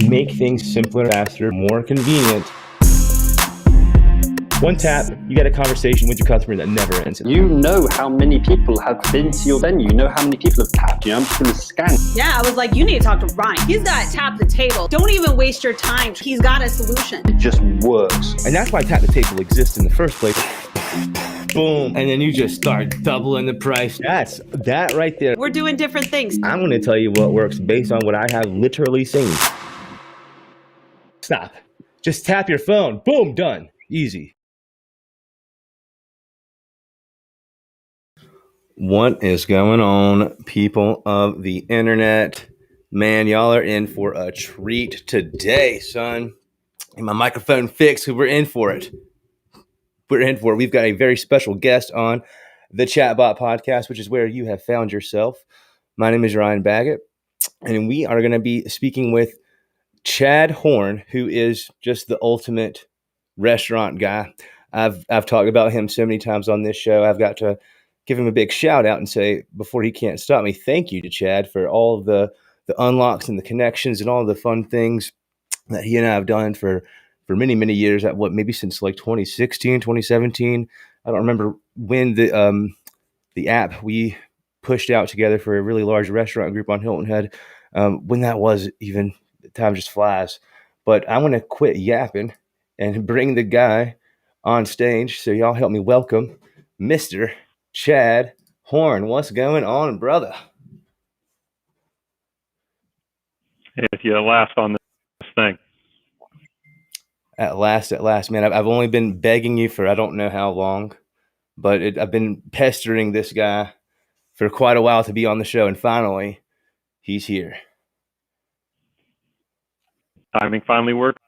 make things simpler, faster, more convenient. One tap, you get a conversation with your customer that never ends. You know how many people have been to your venue. You know how many people have tapped you. I'm just going to scan. Yeah, I was like, you need to talk to Ryan. He's got Tap the Table. Don't even waste your time. He's got a solution. It just works. And that's why Tap the Table exists in the first place. Boom. And then you just start doubling the price. That's that right there. We're doing different things. I'm going to tell you what works based on what I have literally seen. Stop. Just tap your phone. Boom, done. Easy. What is going on, people of the internet? Man, y'all are in for a treat today, son. And my microphone fixed, so we're in for it. We've got a very special guest on the ChatBot Podcast, which is where you have found yourself. My name is Ryan Baggott, and we are going to be speaking with Chad Horn, who is just the ultimate restaurant guy. I've talked about him so many times on this show. I've got to give him a big shout out and say, before he can't stop me, thank you to Chad for all of the unlocks and the connections and all the fun things that he and I have done for many, many years. At maybe since like 2016, 2017. I don't remember when the app we pushed out together for a really large restaurant group on Hilton Head. When that was, even time just flies. But I want to quit yapping and bring the guy on stage. So y'all help me welcome Mr. Chad Horn. What's going on, brother? If you last on this thing. At last, man. I've only been begging you for I don't know how long, but I've been pestering this guy for quite a while to be on the show, and finally, he's here. Timing finally worked.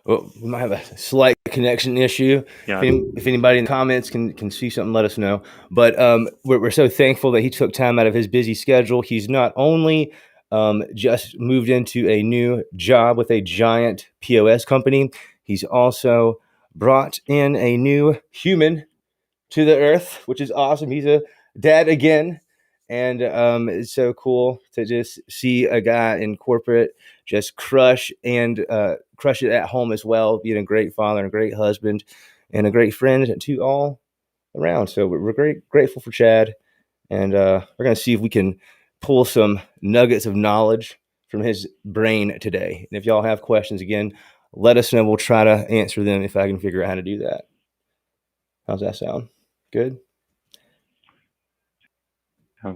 Well, we might have a slight connection issue. Yeah. If anybody in the comments can see something, let us know. But we're so thankful that he took time out of his busy schedule. He's not only just moved into a new job with a giant POS company, he's also brought in a new human to the earth, which is awesome. He's a dad again. And it's so cool to just see a guy in corporate just crush it at home as well, being a great father and a great husband and a great friend to all around. So we're grateful for Chad, and we're going to see if we can pull some nuggets of knowledge from his brain today. And if y'all have questions, again, let us know. We'll try to answer them if I can figure out how to do that. How's that sound? Good?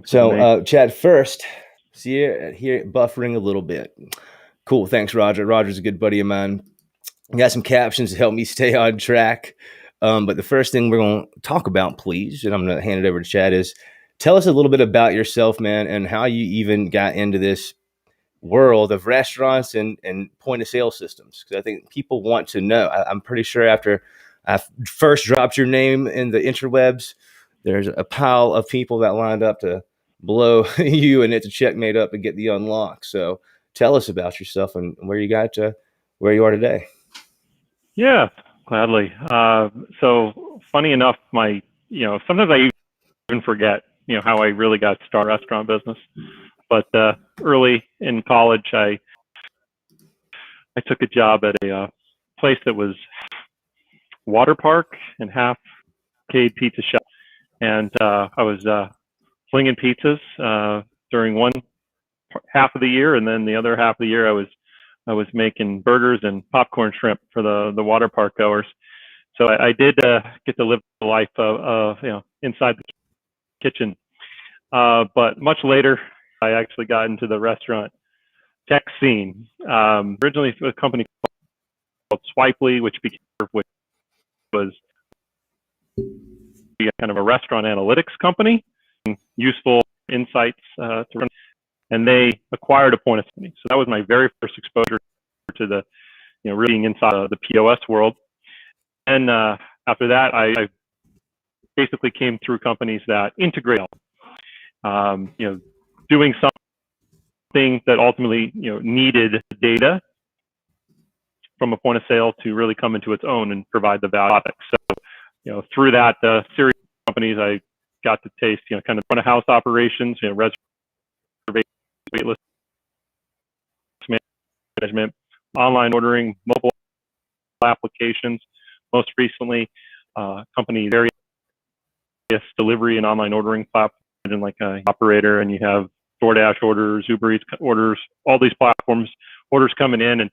So, Chad, first, see here buffering a little bit. Cool. Thanks, Roger. Roger's a good buddy of mine. I got some captions to help me stay on track. But the first thing we're going to talk about, please, and I'm going to hand it over to Chad, is tell us a little bit about yourself, man, and how you even got into this world of restaurants and point of sale systems. Because I think people want to know. I'm pretty sure after I first dropped your name in the interwebs, there's a pile of people that lined up to blow you and it's a check made up and get the unlock. So tell us about yourself and where you got to where you are today. Yeah, gladly. So funny enough, sometimes I even forget, how I really got started in the restaurant business. But early in college, I took a job at a place that was water park and half arcade pizza shop. And I was flinging pizzas during one half of the year, and then the other half of the year I was making burgers and popcorn shrimp for the water park goers. So I did get to live the life of inside the kitchen. But much later, I actually got into the restaurant tech scene. Originally with a company called Swipely, which was kind of a restaurant analytics company, useful insights to run, and they acquired a point of sale. So that was my very first exposure to the, really being inside of the POS world. And after that, I basically came through companies that integrate, doing something that ultimately, needed data from a point of sale to really come into its own and provide the value. So, through that series of companies, I got to taste, kind of front of house operations, reservation waitlist management, online ordering, mobile applications. Most recently, company various delivery and online ordering platforms, and like an operator, and you have DoorDash orders, Uber Eats orders, all these platforms, orders coming in, and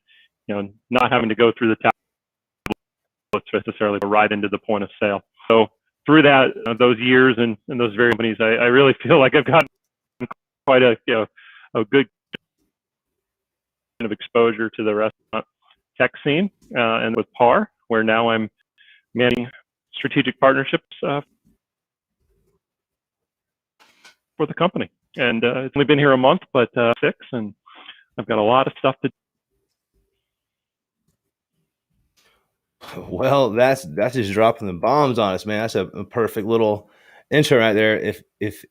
not having to go through the tablets necessarily, but right into the point of sale. So through that, those years and those various companies, I really feel like I've gotten quite a good of exposure to the restaurant tech scene, and with PAR, where now I'm managing strategic partnerships for the company. And it's only been here a month, but 6, and I've got a lot of stuff to do. Well, that's just dropping the bombs on us, man. That's a perfect little intro right there. If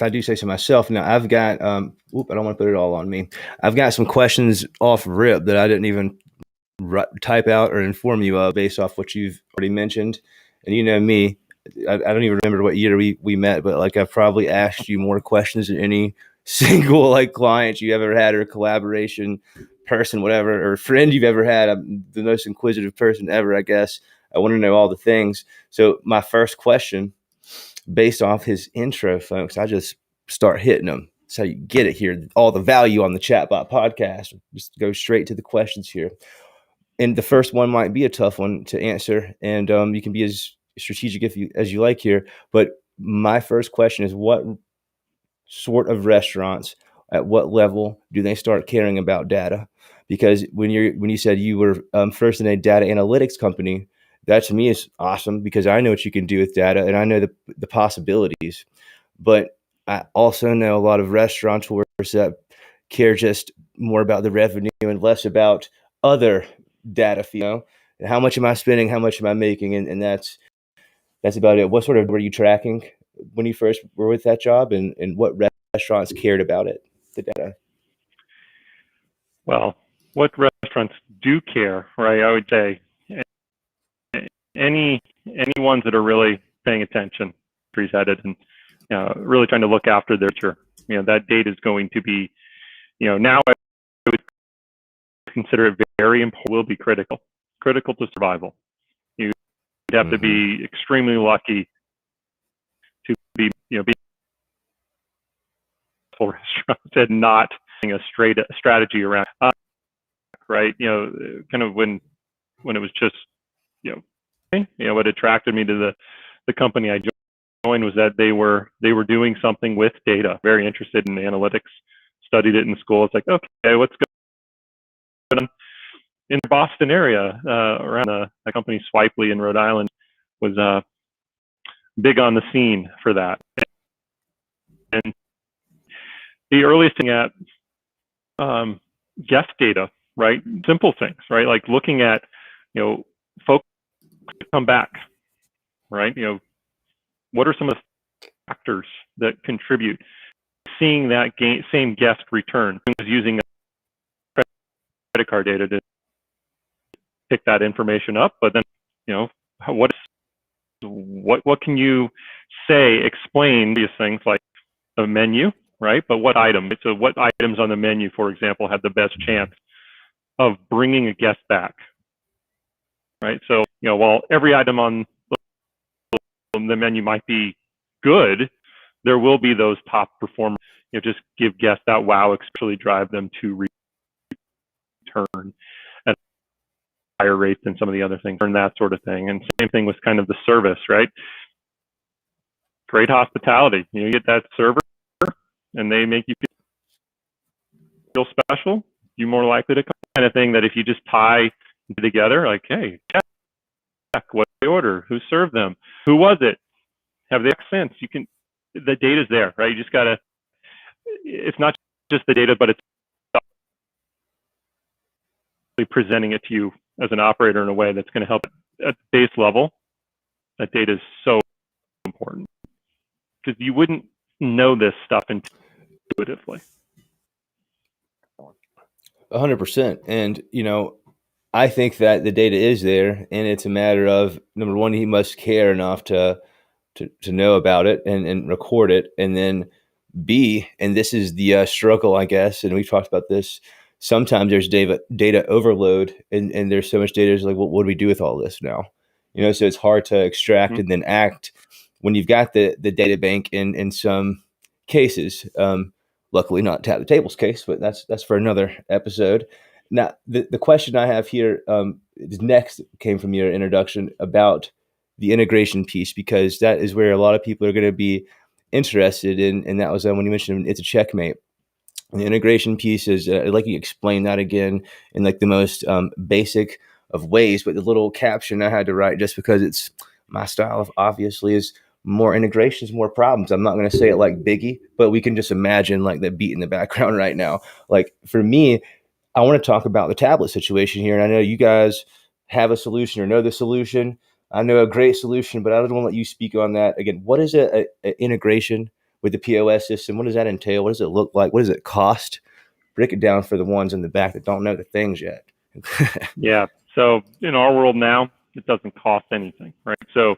I do say so myself, now I've got I don't want to put it all on me. I've got some questions off rip that I didn't even type out or inform you of based off what you've already mentioned. And you know me, I don't even remember what year we met, but like I've probably asked you more questions than any single like client you ever had or collaboration person, whatever, or friend you've ever had. I'm the most inquisitive person ever, I guess. I want to know all the things. So my first question, based off his intro, folks, I just start hitting them. That's how you get it here. All the value on the ChatBot podcast. Just go straight to the questions here. And the first one might be a tough one to answer, and you can be as strategic as you like here. But my first question is, what sort of restaurants, at what level do they start caring about data? Because when you said you were first in a data analytics company, that to me is awesome because I know what you can do with data and I know the possibilities. But I also know a lot of restaurateurs that care just more about the revenue and less about other data, how much am I spending, how much am I making, and that's about it. What sort of were you tracking when you first were with that job, and what restaurants cared about it, the data? Well, what restaurants do care, right? I would say any ones that are really paying attention, headed, and really trying to look after their future. That data is going to be, now I would consider it very important, will be critical to survival. You'd have to be extremely lucky to be, be full restaurants and not a straight strategy around, right? Kind of when it was just, what attracted me to the company I joined was that they were doing something with data, very interested in analytics, studied it in school. It's like, okay, what's going on in the Boston area, around a company Swipely in Rhode Island was big on the scene for that. And the earliest thing at guest data, right? Simple things, right? Like looking at, folks come back, right? What are some of the factors that contribute? Seeing that same guest return, was using credit card data to pick that information up, but then, what can you explain these things like a menu, right? But what item? So what items on the menu, for example, had the best chance of bringing a guest back, right? So, while every item on the menu might be good, there will be those top performers. Just give guests that wow, especially drive them to return at higher rates than some of the other things, and that sort of thing. And same thing with kind of the service, right? Great hospitality. You get that server, and they make you feel special. You're more likely to come. Kind of thing that if you just tie together, like, hey, check what they order, who served them, who was it, have they accents? You can. The data's there, right? You just gotta. It's not just the data, but it's presenting it to you as an operator in a way that's going to help at the base level. That data is so important because you wouldn't know this stuff intuitively. 100%. And, I think that the data is there, and it's a matter of, number one, he must care enough to know about it and record it. And then B, and this is the struggle, I guess, and we've talked about this. Sometimes there's data overload, and there's so much data. It's like, what do we do with all this now? So it's hard to extract and then act when you've got the data bank in some cases. Luckily, not Tap the Table's case, but that's for another episode. Now, the question I have here next came from your introduction about the integration piece, because that is where a lot of people are going to be interested in, and that was when you mentioned it's a checkmate. And the integration piece is, I'd like you to explain that again in like the most basic of ways, but the little caption I had to write, just because it's my style of, obviously, is more integrations, more problems. I'm not going to say it like Biggie, but we can just imagine like the beat in the background right now. Like for me, I want to talk about the tablet situation here. And I know you guys have a solution or know the solution. I know a great solution, but I don't want to let you speak on that. Again, what is an integration with the POS system? What does that entail? What does it look like? What does it cost? Break it down for the ones in the back that don't know the things yet. Yeah. So in our world now, it doesn't cost anything, right? So,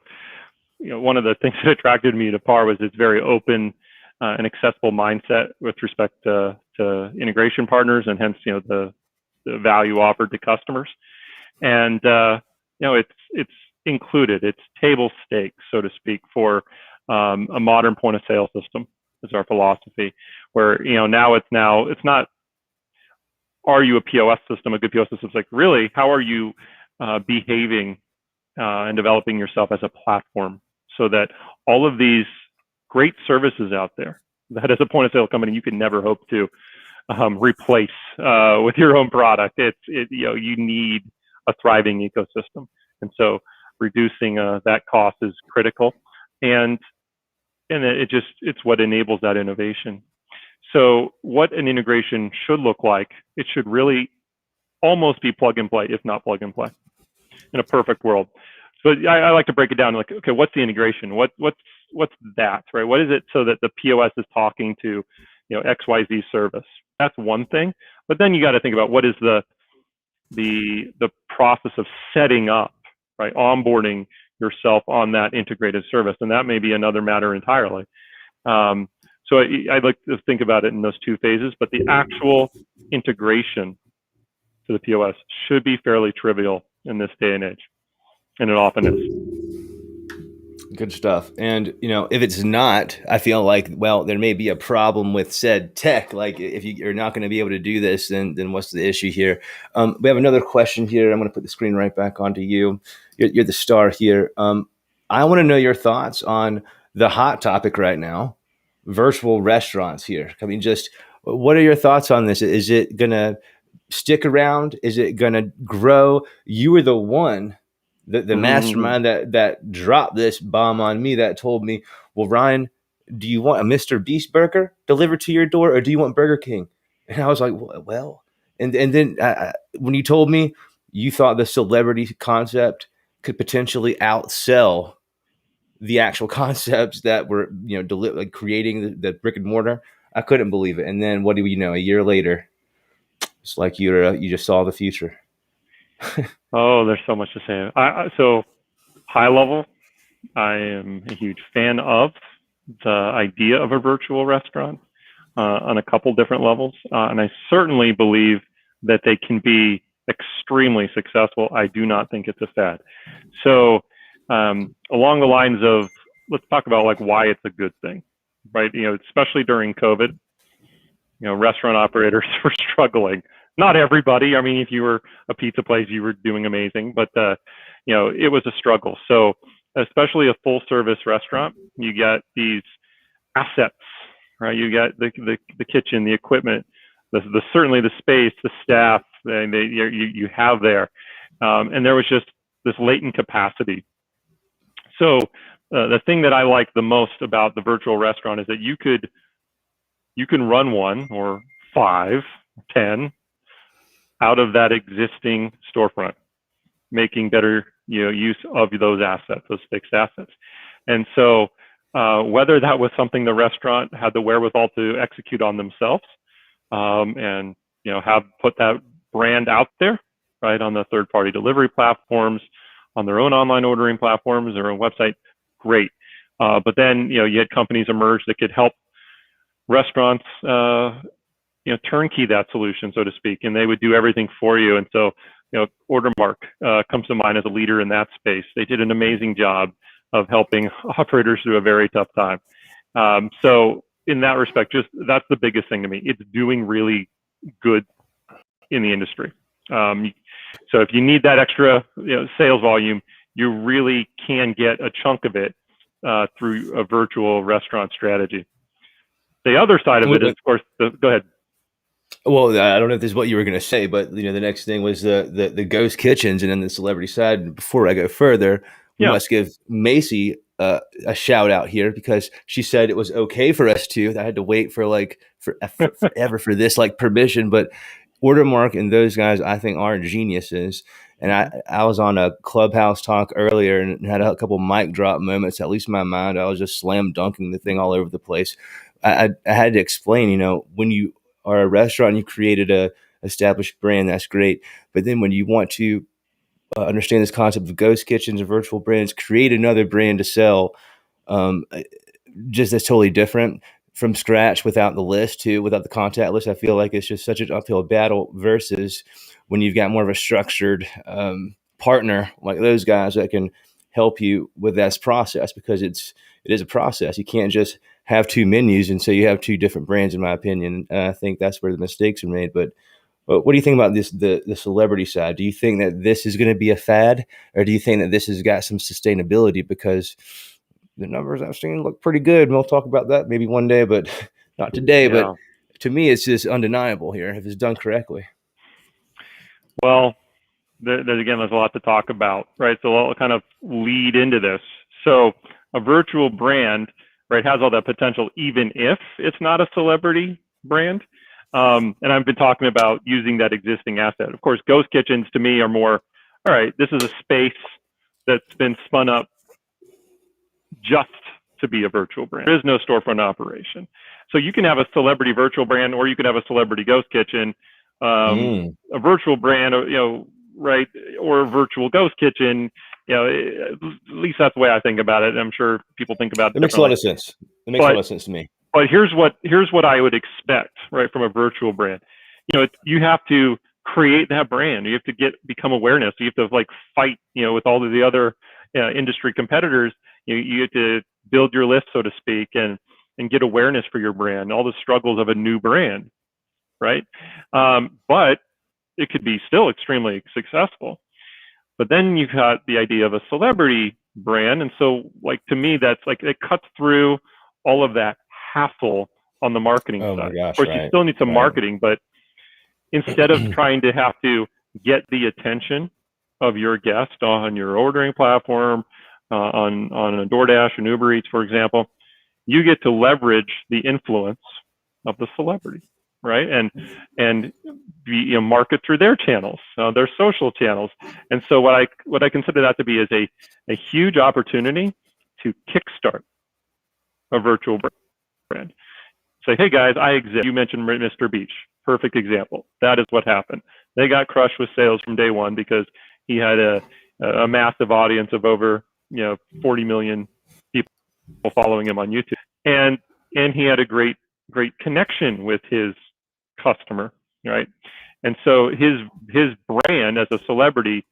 one of the things that attracted me to PAR was its very open and accessible mindset with respect to integration partners, and hence, the value offered to customers. And, it's included. It's table stakes, so to speak, for a modern point of sale system is our philosophy, where, now it's not, are you a POS system, a good POS system? It's like, really, how are you behaving and developing yourself as a platform, so that all of these great services out there that as a point of sale company you can never hope to replace with your own product. You need a thriving ecosystem, and so reducing that cost is critical, and it's what enables that innovation. So what an integration should look like, it should really almost be plug and play, if not plug and play, in a perfect world. So I like to break it down like, okay, what's the integration? What's that, right? What is it so that the POS is talking to, XYZ service? That's one thing. But then you got to think about what is the process of setting up, right? Onboarding yourself on that integrated service. And that may be another matter entirely. So I'd like to think about it in those two phases, but the actual integration to the POS should be fairly trivial in this day and age. And it often is. Good stuff. And, if it's not, I feel like, well, there may be a problem with said tech. Like if you're not going to be able to do this, then what's the issue here? We have another question here. I'm going to put the screen right back onto you. You're the star here. I want to know your thoughts on the hot topic right now, virtual restaurants here. I mean, just what are your thoughts on this? Is it going to stick around? Is it going to grow? You were the one, the mastermind that dropped this bomb on me, that told me, well, Ryan, do you want a Mr. Beast burger delivered to your door, or do you want Burger King? And I was like, well, and then when you told me you thought the celebrity concept could potentially outsell the actual concepts that were, like creating the brick and mortar, I couldn't believe it. And then what do you know? A year later, it's like you just saw the future. Oh, there's so much to say. So high level, I am a huge fan of the idea of a virtual restaurant on a couple different levels. And I certainly believe that they can be extremely successful. I do not think it's a fad. So along the lines of, let's talk about like why it's a good thing, right? Especially during COVID, restaurant operators were struggling. Not everybody. I mean, if you were a pizza place, you were doing amazing, but it was a struggle. So especially a full service restaurant, you get these assets, right? You get the kitchen, the equipment, certainly the space, the staff that you have there, and there was just this latent capacity. So the thing that I like the most about the virtual restaurant is that you can run one or 5, 10 out of that existing storefront, making better use of those assets, those fixed assets. And so whether that was something the restaurant had the wherewithal to execute on themselves, and have put that brand out there, right, on the third-party delivery platforms, on their own online ordering platforms, their own website, great. But then you had companies emerge that could help restaurants, turnkey that solution, so to speak, and they would do everything for you. And so, Ordermark comes to mind as a leader in that space. They did an amazing job of helping operators through a very tough time. So in that respect, that's the biggest thing to me. It's doing really good in the industry. So if you need that extra sales volume, you really can get a chunk of it through a virtual restaurant strategy. The other side of it is, of course, go ahead. Well, I don't know if this is what you were going to say, but the next thing was the ghost kitchens, and then the celebrity side. Before I go further, we must give Macy a shout out here, because she said it was okay for us to. I had to wait for forever for this permission, but Ordermark and those guys, I think, are geniuses. And I was on a Clubhouse talk earlier and had a couple mic drop moments. At least in my mind, I was just slam dunking the thing all over the place. I had to explain, when you are a restaurant and you created a established brand, that's great. But then when you want to understand this concept of ghost kitchens and virtual brands, create another brand to sell, just that's totally different from scratch, without the list too, without the contact list. I feel like it's just such an uphill battle versus when you've got more of a structured partner like those guys that can help you with that process, because it is a process. You can't just have two menus and so you have two different brands, in my opinion. I think that's where the mistakes are made. But what do you think about this, the celebrity side? Do you think that this is going to be a fad, or do you think that this has got some sustainability? Because the numbers I've seen look pretty good. And we'll talk about that maybe one day, but not today. Yeah. But to me, it's just undeniable here if it's done correctly. Well, there's a lot to talk about, right? So I'll kind of lead into this. So a virtual brand, right, has all that potential, even if it's not a celebrity brand. And I've been talking about using that existing asset. Of course, ghost kitchens to me are more, all right, this is a space that's been spun up just to be a virtual brand. There is no storefront operation. So you can have a celebrity virtual brand, or you could have a celebrity ghost kitchen, a virtual brand, right, or a virtual ghost kitchen. At least that's the way I think about it. I'm sure people think about it. It makes a lot of sense. It makes a lot of sense to me. But here's what I would expect, right, from a virtual brand. You have to create that brand. You have to become awareness. You have to fight, with all of the other industry competitors. You have to build your list, so to speak, and get awareness for your brand. All the struggles of a new brand, right? But it could be still extremely successful. But then you've got the idea of a celebrity brand, and so to me, that's it cuts through all of that hassle on the marketing side. My gosh, of course, you still need some marketing, but instead of trying to have to get the attention of your guest on your ordering platform, on a DoorDash and Uber Eats, for example, you get to leverage the influence of the celebrity, right? And market through their channels, their social channels. And so what I consider that to be is a huge opportunity to kickstart a virtual brand. Say, hey guys, I exist. You mentioned Mr. Beach. Perfect example. That is what happened. They got crushed with sales from day one because he had a massive audience of over 40 million people following him on YouTube, and he had a great connection with his customer, right? And so his brand as a celebrity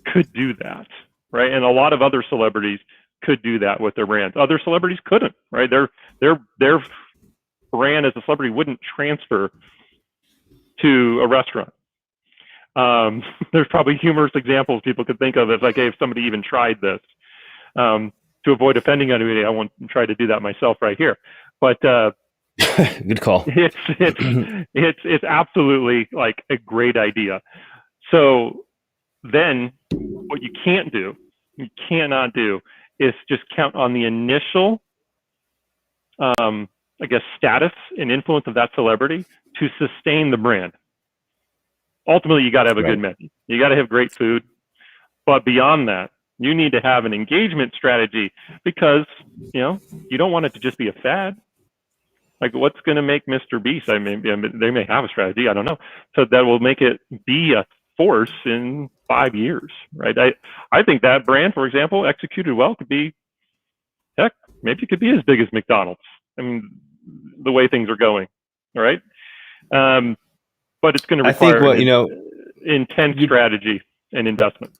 could do that, right? And a lot of other celebrities could do that with their brands. Other celebrities couldn't, right? Their brand as a celebrity wouldn't transfer to a restaurant. There's probably humorous examples people could think of if somebody even tried this. To avoid offending anybody, I won't try to do that myself right here. But good call. It's absolutely a great idea. So then what you cannot do is just count on the initial status and influence of that celebrity to sustain the brand. Ultimately, you got to have a good menu. You got to have great food. But beyond that, you need to have an engagement strategy, because you don't want it to just be a fad. What's going to make Mr. Beast? I mean, they may have a strategy, I don't know, so that will make it be a force in 5 years, right? I think that brand, for example, executed well, could be, heck, maybe it could be as big as McDonald's. I mean, the way things are going. All right. But it's going to I think require intense you- strategy and investment.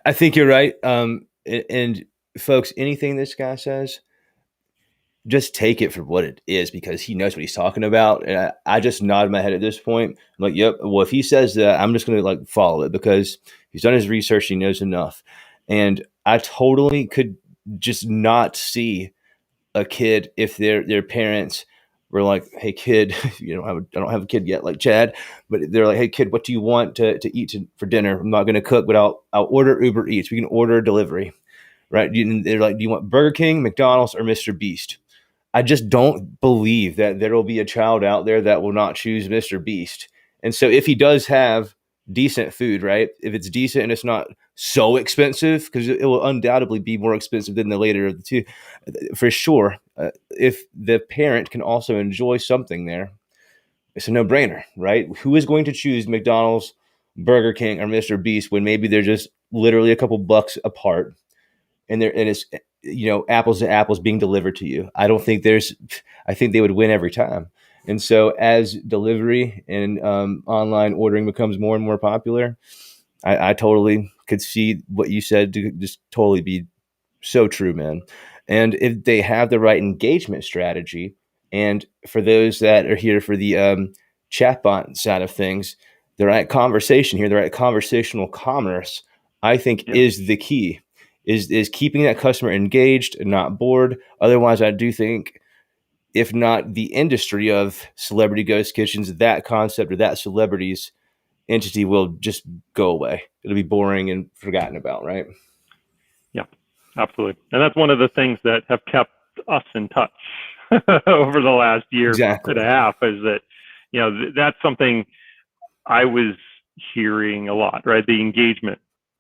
I think you're right. And folks, anything this guy says, just take it for what it is, because he knows what he's talking about. And I just nod my head at this point. I'm like, yep. Well, if he says that, I'm just going to like follow it, because he's done his research. He knows enough. And I totally could just not see a kid if their parents were like, hey kid, I don't have a kid yet like Chad, but they're like, hey kid, what do you want to eat for dinner? I'm not going to cook, but I'll order Uber Eats. We can order delivery, right? They're like, do you want Burger King, McDonald's, or Mr. Beast? I just don't believe that there will be a child out there that will not choose Mr. Beast. And so if he does have decent food, right? If it's decent and it's not so expensive, because it will undoubtedly be more expensive than the later of the two, for sure. If the parent can also enjoy something there, it's a no-brainer, right? Who is going to choose McDonald's, Burger King, or Mr. Beast when maybe they're just literally a couple bucks apart, and it's apples to apples being delivered to you? I think they would win every time. And so as delivery and online ordering becomes more and more popular, I totally could see what you said to just totally be so true, man. And if they have the right engagement strategy, and for those that are here for the chatbot side of things, the right conversation here, the right conversational commerce, I think is the key, is keeping that customer engaged and not bored. Otherwise, I do think, if not the industry of celebrity ghost kitchens, that concept or that celebrity's entity will just go away. It'll be boring and forgotten about, right? Yeah, absolutely. And that's one of the things that have kept us in touch over the last year and a half, is that, that's something I was hearing a lot, right? The engagement.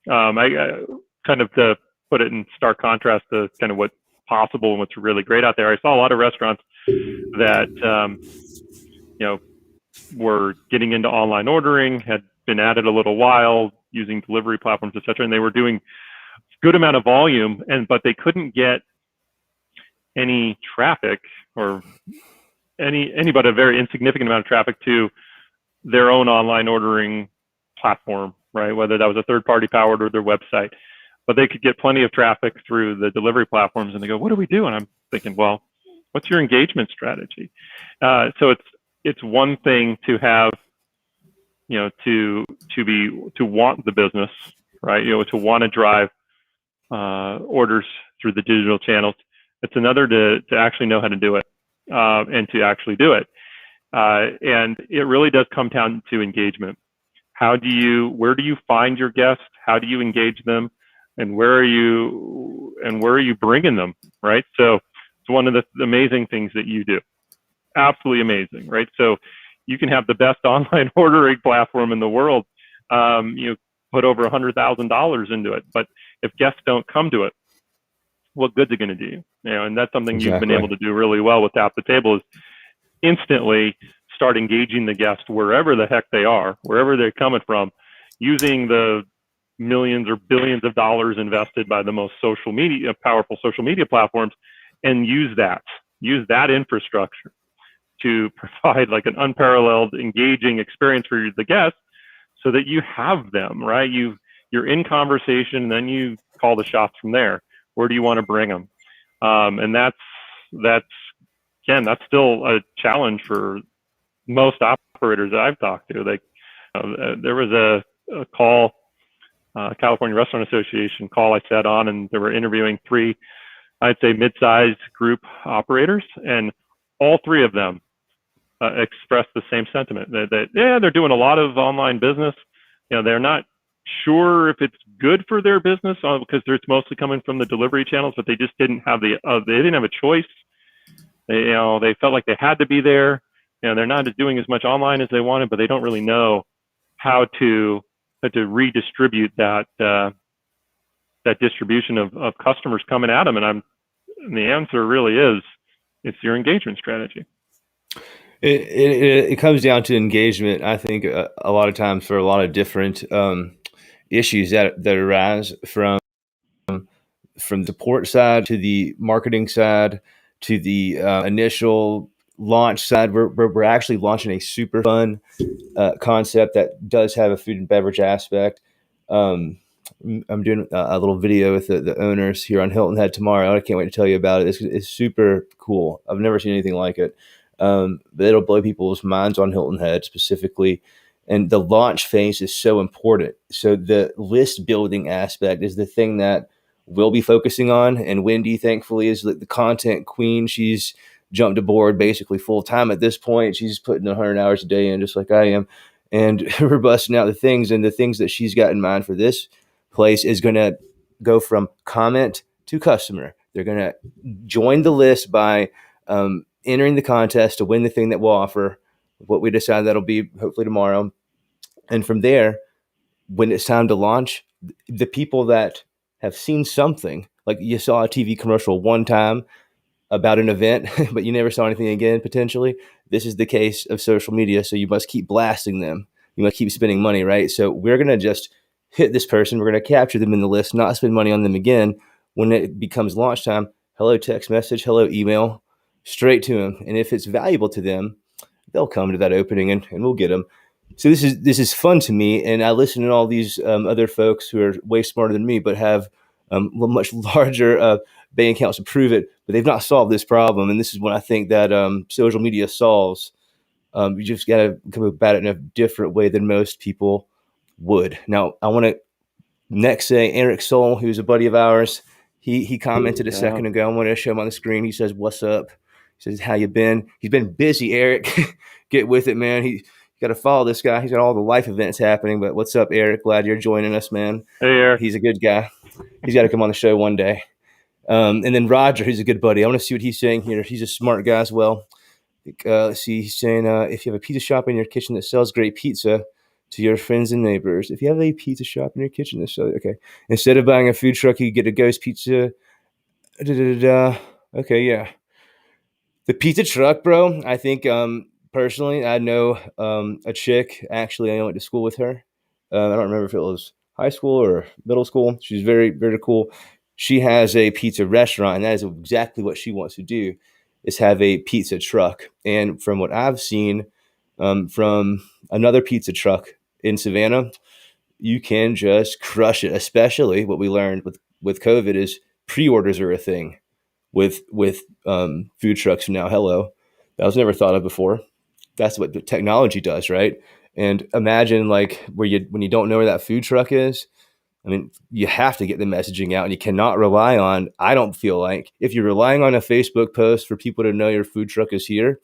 I kind of, to put it in stark contrast to kind of what's possible and what's really great out there, I saw a lot of restaurants that, were getting into online ordering, had been at it a little while, using delivery platforms, et cetera, and they were doing good amount of volume, but they couldn't get any traffic, or any but a very insignificant amount of traffic to their own online ordering platform, right? Whether that was a third party powered or their website, but they could get plenty of traffic through the delivery platforms. And they go, what do we do? And I'm thinking, well, what's your engagement strategy? So it's one thing to have, to want the business, right? To want to drive orders through the digital channels. It's another to actually know how to do it, and to actually do it. And it really does come down to engagement. Where do you find your guests? How do you engage them? And where are you bringing them, right? So it's one of the amazing things that you do. Absolutely amazing, right? So you can have the best online ordering platform in the world. Put over $100,000 into it, but if guests don't come to it, what good's it going to do you? And that's something you've been able to do really well with Tap the Table, is instantly start engaging the guest wherever the heck they are, wherever they're coming from, using the millions or billions of dollars invested by the most powerful social media platforms, and use that infrastructure to provide like an unparalleled, engaging experience for the guests, so that you have them, right? You're in conversation, and then you call the shots from there. Where do you want to bring them? And that's still a challenge for most operators that I've talked to. There was a call, California Restaurant Association call I sat on, and they were interviewing 3, I'd say mid-sized group operators, and all 3 of them expressed the same sentiment, that they're doing a lot of online business. They're not sure if it's good for their business, because it's mostly coming from the delivery channels, but they just didn't have they didn't have a choice. They felt like they had to be there. They're not doing as much online as they wanted, but they don't really know how to redistribute that distribution of customers coming at them. And the answer really is, it's your engagement strategy. It comes down to engagement. I think a lot of times, for a lot of different issues that arise from the port side to the marketing side to the initial launch side. We're actually launching a super fun concept that does have a food and beverage aspect. I'm doing a little video with the owners here on Hilton Head tomorrow. I can't wait to tell you about it. It's super cool. I've never seen anything like it. But it'll blow people's minds on Hilton Head specifically. And the launch phase is so important. So the list building aspect is the thing that we'll be focusing on. And Wendy, thankfully, is the content queen. She's jumped aboard basically full time at this point. She's putting 100 hours a day in, just like I am. And we're busting out the things. And the things that she's got in mind for this place is going to go from comment to customer. They're going to join the list by entering the contest to win the thing that we'll offer. What we decide that'll be hopefully tomorrow. And from there, when it's time to launch, the people that have seen something, like you saw a TV commercial one time about an event, but you never saw anything again, potentially, this is the case of social media. So you must keep blasting them. You must keep spending money, right? So we're going to just hit this person. We're going to capture them in the list, not spend money on them again. When it becomes launch time, hello text message, hello email, straight to them. And if it's valuable to them, they'll come to that opening and we'll get them. So this is fun to me. And I listen to all these other folks who are way smarter than me, but have much larger bank accounts to prove it, but they've not solved this problem. And this is what I think that social media solves. You just got to come about it in a different way than most people would. Now, I want to next say Eric Soul, who's a buddy of ours. He commented a second ago. I want to show him on the screen. He says, "What's up?" He says, "How you been?" He's been busy, Eric. Get with it, man. You got to follow this guy. He's got all the life events happening. But what's up, Eric? Glad you're joining us, man. Hey, Eric. He's a good guy. He's got to come on the show one day. And then Roger, who's a good buddy. I want to see what he's saying here. He's a smart guy as well. Let's see. He's saying, if you have a pizza shop in your kitchen that sells great pizza to your friends and neighbors. If you have a pizza shop in your kitchen that sells, okay. Instead of buying a food truck, you get a ghost pizza. Okay, yeah. The pizza truck, bro. I think personally, I know a chick. Actually, I went to school with her. I don't remember if it was high school or middle school. She's very, very cool. She has a pizza restaurant, and that is exactly what she wants to do, is have a pizza truck. And from what I've seen from another pizza truck in Savannah, you can just crush it. Especially what we learned with COVID is pre-orders are a thing with food trucks now. Hello, that was never thought of before. That's what the technology does, right? And imagine like when you don't know where that food truck is. I mean, you have to get the messaging out, and you cannot rely on, I don't feel like, if you're relying on a Facebook post for people to know your food truck is here,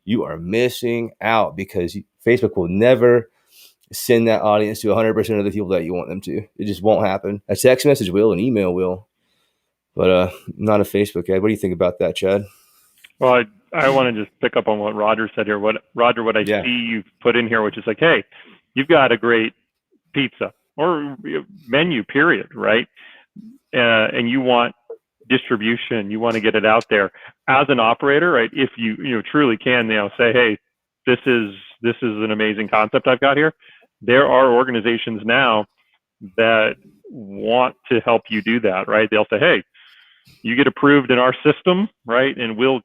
you are missing out, because Facebook will never send that audience to 100% of the people that you want them to. It just won't happen. A text message will, an email will, but not a Facebook ad. What do you think about that, Chad? Well, I want to just pick up on what Roger said here. What I see you've put in here, which is like, hey, you've got a great pizza or menu, period, right? And you want distribution, you want to get it out there as an operator, right? If you truly can, say, hey, this is an amazing concept I've got here. There are organizations now that want to help you do that, right? They'll say, hey, you get approved in our system, right? And we'll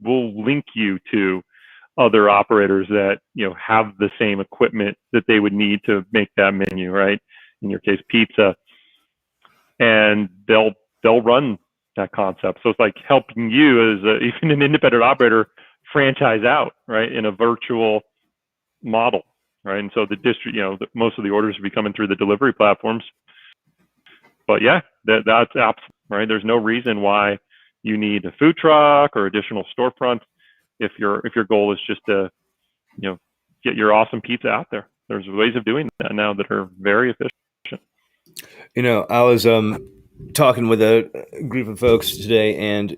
link you to other operators that have the same equipment that they would need to make that menu, right? In your case, pizza, and they'll run that concept. So it's like helping you as even an independent operator franchise out, right, in a virtual model, right? And so most of the orders will be coming through the delivery platforms. But yeah, that's absolutely right. There's no reason why you need a food truck or additional storefront if your goal is just to get your awesome pizza out there. There's ways of doing that now that are very efficient. I was talking with a group of folks today, and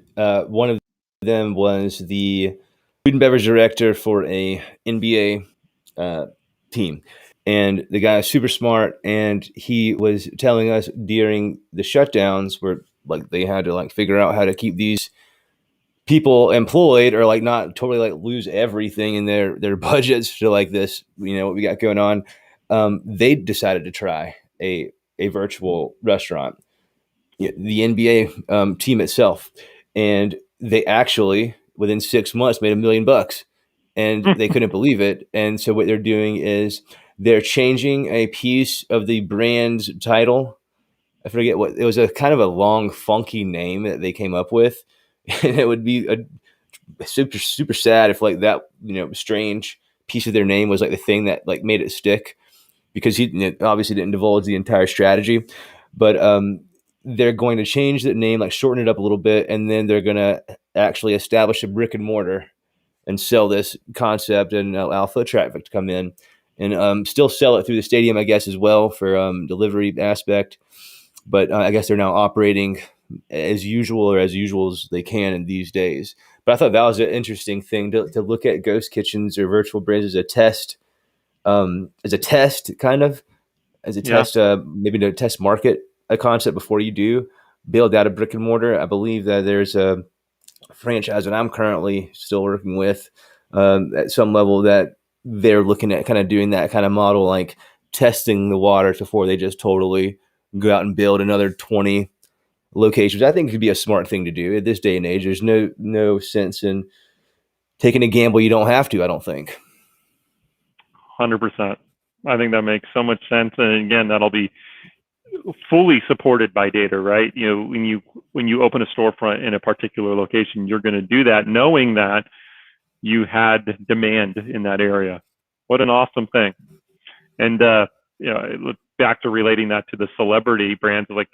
one of them was the food and beverage director for a NBA team. And the guy is super smart, and he was telling us during the shutdowns where like they had to like figure out how to keep these people employed or like not totally like lose everything in their budgets to like this, what we got going on. They decided to try a virtual restaurant, the NBA team itself. And they actually within 6 months made $1 million, and they couldn't believe it. And so what they're doing is they're changing a piece of the brand's title. I forget what it was, a kind of a long, funky name that they came up with, and it would be a super, super sad if like that, strange piece of their name was like the thing that like made it stick, because he obviously didn't divulge the entire strategy. But they're going to change the name, like shorten it up a little bit, and then they're going to actually establish a brick and mortar and sell this concept and allow foot traffic to come in, and still sell it through the stadium, I guess, as well for delivery aspect. But I guess they're now operating as usual, or as usual as they can in these days. But I thought that was an interesting thing to look at ghost kitchens or virtual brands as a test, kind of as a test, maybe to test market a concept before you do build out a brick and mortar. I believe that there's a franchise that I'm currently still working with at some level that they're looking at kind of doing that kind of model, like testing the waters before they just totally go out and build another 20 locations. I think it could be a smart thing to do at this day and age. There's no sense in taking a gamble you don't have to, I don't think. 100%. I think that makes so much sense. And again, that'll be fully supported by data, right? When you open a storefront in a particular location, you're going to do that knowing that you had demand in that area. What an awesome thing. And back to relating that to the celebrity brands, like,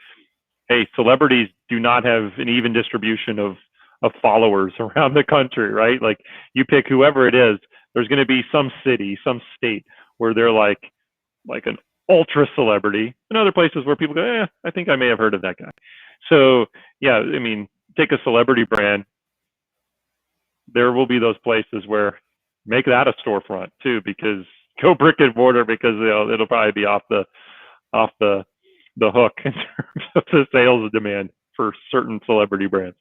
hey, celebrities do not have an even distribution of followers around the country, right? Like, you pick whoever it is, there's going to be some city, some state where they're like an ultra celebrity, and other places where people go, I think I may have heard of that guy. So yeah, I mean, take a celebrity brand, there will be those places where make that a storefront too, because go brick and mortar, because it'll probably be off the hook in terms of the sales demand for certain celebrity brands.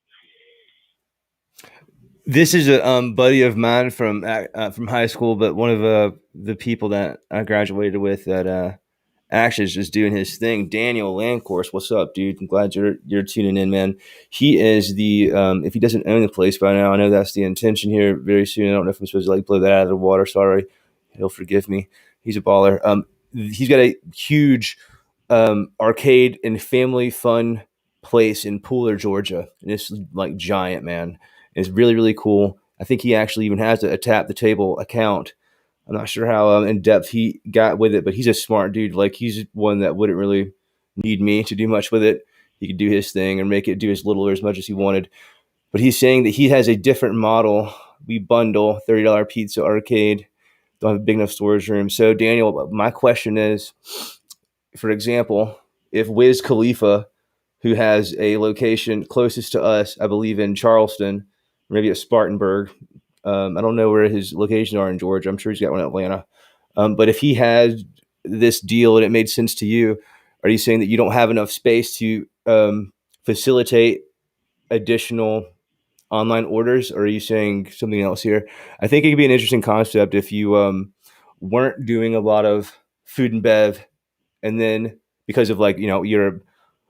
This is a buddy of mine from high school, but one of the people that I graduated with that actually is just doing his thing. Daniel Landcourse, what's up, dude? I'm glad you're tuning in, man. He is the if he doesn't own the place by now, I know that's the intention here very soon. I don't know if I'm supposed to like blow that out of the water. Sorry, he'll forgive me. He's a baller. He's got a huge arcade and family fun place in Pooler, Georgia, and it's like giant, man. It's really, really cool. I think he actually even has a tap the table account. I'm not sure how in depth he got with it, but he's a smart dude. Like, he's one that wouldn't really need me to do much with it. He could do his thing and make it do as little or as much as he wanted. But he's saying that he has a different model. We bundle $30 pizza arcade. Don't have a big enough storage room. So Daniel, my question is, for example, if Wiz Khalifa, who has a location closest to us, I believe in Charleston, maybe at Spartanburg. I don't know where his locations are in Georgia. I'm sure he's got one in Atlanta. But if he has this deal and it made sense to you, are you saying that you don't have enough space to facilitate additional online orders, or are you saying something else here? I think it could be an interesting concept if you weren't doing a lot of food and bev, and then because of you're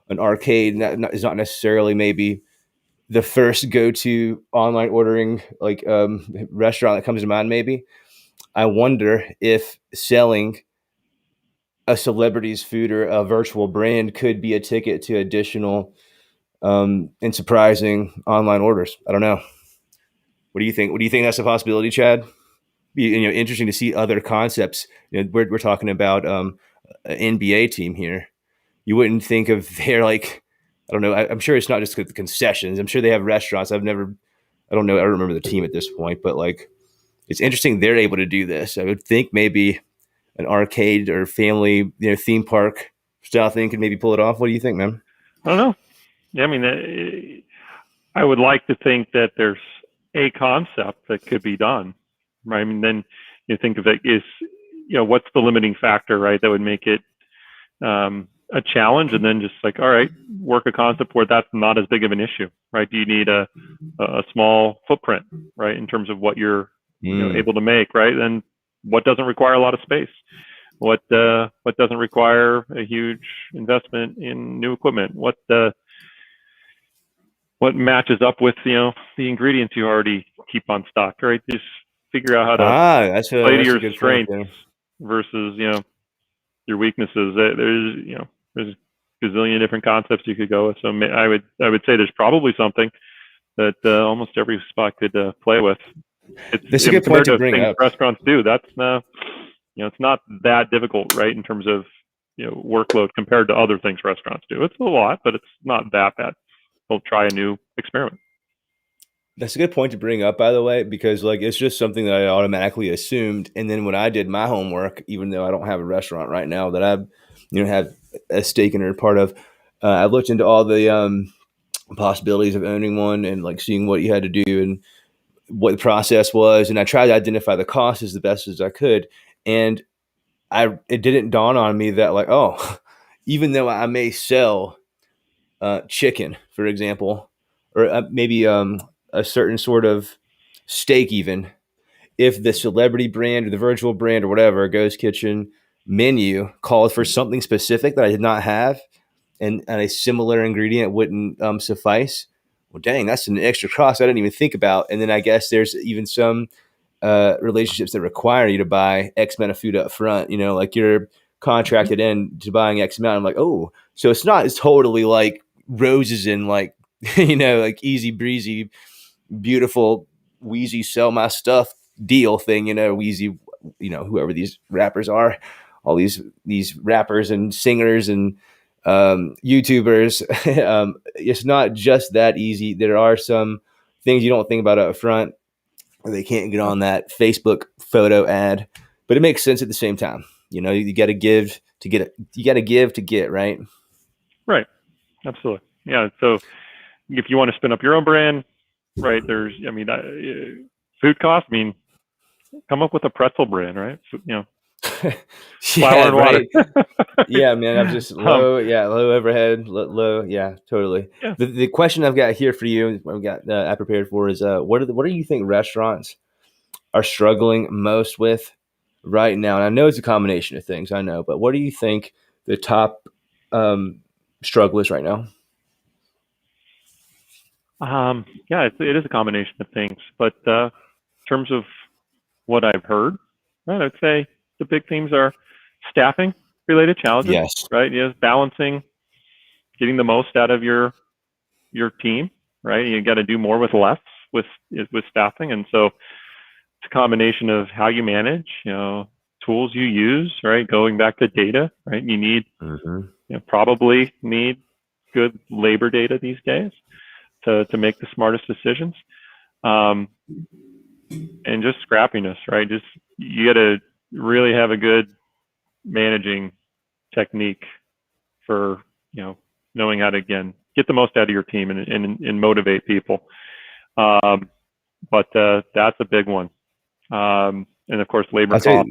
an arcade, and that is not necessarily maybe the first go-to online ordering restaurant that comes to mind. Maybe I wonder if selling a celebrity's food or a virtual brand could be a ticket to additional and surprising online orders. I don't know. What do you think? What do you think that's a possibility, Chad? Interesting to see other concepts. We're talking about an NBA team here. You wouldn't think of their I don't know. I'm sure it's not just the concessions. I'm sure they have restaurants. I don't know. I don't remember the team at this point, but it's interesting they're able to do this. I would think maybe an arcade or family, theme park style thing could maybe pull it off. What do you think, man? I don't know. Yeah, I mean, I would like to think that there's a concept that could be done, right? I mean, then you think of it is, what's the limiting factor, right? That would make it a challenge, and then just all right, work a concept where that's not as big of an issue, right? Do you need a small footprint, right, in terms of what you're able to make, right? Then what doesn't require a lot of space? What doesn't require a huge investment in new equipment? What what matches up with, the ingredients you already keep on stock, right? Just figure out how to that's play to a your good point strengths there. versus, your weaknesses. There's a gazillion different concepts you could go with. So I would say there's probably something that almost every spot could play with. That's a good point to bring things up. restaurants do. That's it's not that difficult, right? In terms of workload compared to other things restaurants do. It's a lot, but it's not that bad. They'll try a new experiment. That's a good point to bring up, by the way, because like it's just something that I automatically assumed. And then when I did my homework, even though I don't have a restaurant right now that I, have a stake in or part of, I looked into all the possibilities of owning one and like seeing what you had to do and what the process was. And I tried to identify the cost as the best as I could. And it didn't dawn on me that like, oh, even though I may sell chicken, for example, or maybe a certain sort of steak, even if the celebrity brand or the virtual brand or whatever Ghost Kitchen menu called for something specific that I did not have, and a similar ingredient wouldn't suffice. Well, dang, that's an extra cost I didn't even think about. And then I guess there's even some relationships that require you to buy X amount of food up front. Like you're contracted in to buying X amount. I'm like, oh, so it's totally like roses and like like easy breezy, beautiful, Wheezy sell my stuff deal thing. Wheezy, whoever these rappers are, all these rappers and singers and YouTubers. It's not just that easy. There are some things you don't think about up front. They can't get on that Facebook photo ad, but it makes sense at the same time. You got to give to get it. You got to give to get, right? Right. Absolutely. Yeah. So if you want to spin up your own brand, right, there's, food costs. Come up with a pretzel brand, right? Flour and water. Yeah, man. I'm just low overhead, low. Yeah, totally. Yeah. The question I've got here for you, I prepared for is, what do you think restaurants are struggling most with right now? And I know it's a combination of things, I know, but what do you think the top struggle is right now? It is a combination of things, but in terms of what I've heard, right, I'd say the big themes are staffing related challenges. Yes. Right. Yes. Balancing, getting the most out of your team, right? You got to do more with less with staffing. And so it's a combination of how you manage, tools you use, right? Going back to data, right? You need, probably need good labor data these days to make the smartest decisions. And just scrappiness, right? Just, you got to really have a good managing technique for, knowing how to, again, get the most out of your team and motivate people. But that's a big one. And of course, labor costs.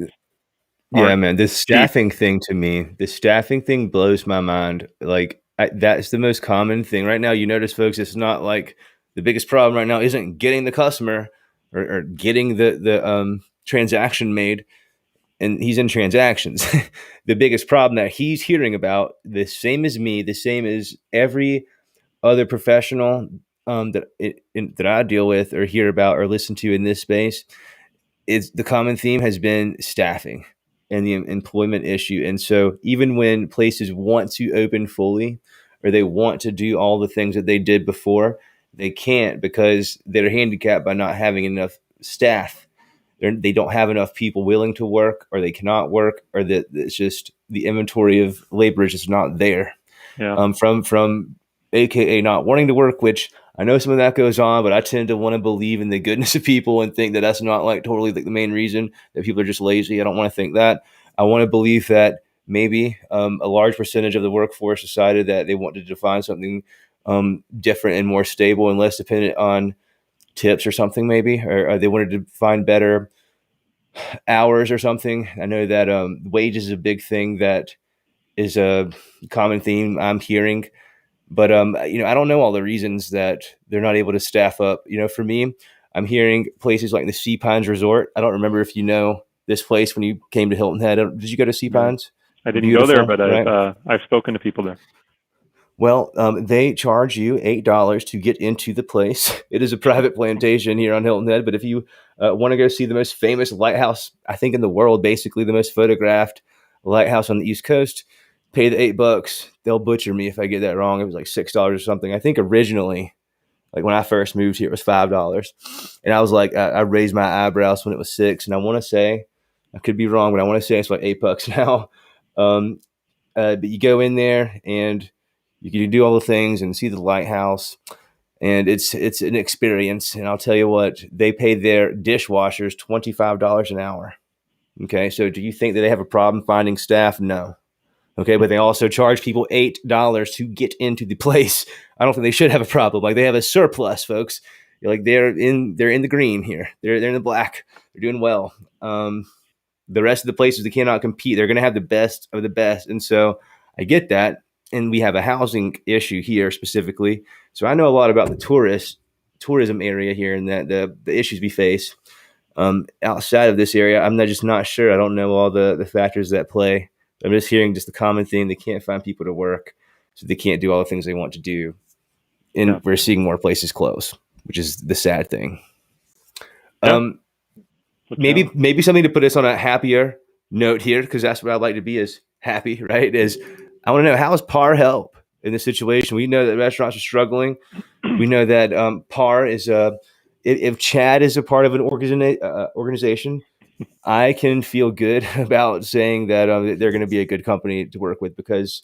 Yeah, man, this staffing thing to me, the staffing thing blows my mind. Like that's the most common thing right now. You notice, folks, it's not like the biggest problem right now isn't getting the customer or getting the transaction made. And he's in transactions. The biggest problem that he's hearing about, the same as me, the same as every other professional that I deal with or hear about or listen to in this space, is the common theme has been staffing and the employment issue. And so even when places want to open fully or they want to do all the things that they did before, they can't because they're handicapped by not having enough staff. They don't have enough people willing to work, or they cannot work, or that it's just the inventory of labor is just not there. Yeah. From AKA not wanting to work, which I know some of that goes on, but I tend to want to believe in the goodness of people and think that that's not like totally like the main reason that people are just lazy. I don't want to think that. I want to believe that maybe a large percentage of the workforce decided that they wanted to find something different and more stable and less dependent on tips or something, maybe, or they wanted to find better hours or something. I know that wages is a big thing that is a common theme I'm hearing, but I don't know all the reasons that they're not able to staff up. For me, I'm hearing places like the Sea Pines Resort. I don't remember if you know this place when you came to Hilton Head. Did you go to Sea Pines? I didn't go there, but right? I've spoken to people there. Well, they charge you $8 to get into the place. It is a private plantation here on Hilton Head, but if you want to go see the most famous lighthouse, I think in the world, basically the most photographed lighthouse on the East Coast, pay the $8. They'll butcher me if I get that wrong. It was like $6 or something. I think originally, like when I first moved here, it was $5, and I was like, I raised my eyebrows when it was $6, and I want to say, I could be wrong, but I want to say it's like $8 now. But you go in there and you can do all the things and see the lighthouse, and it's an experience. And I'll tell you what, they pay their dishwashers $25 an hour. Okay, so do you think that they have a problem finding staff? No. Okay, but they also charge people $8 to get into the place. I don't think they should have a problem. Like, they have a surplus, folks. Like, they're in the green here. They're in the black. They're doing well. The rest of the places, they cannot compete. They're going to have the best of the best, and so I get that. And we have a housing issue here specifically. So I know a lot about the tourism area here and that the issues we face. Outside of this area, I'm just not sure. I don't know all the factors that play. I'm just hearing just the common thing. They can't find people to work, so they can't do all the things they want to do. And we're seeing more places close, which is the sad thing. Maybe something to put us on a happier note here, because that's what I'd like to be, is happy, right? Is I want to know, how does PAR help in this situation? We know that restaurants are struggling. We know that PAR is if Chad is a part of an organization, I can feel good about saying that they're going to be a good company to work with, because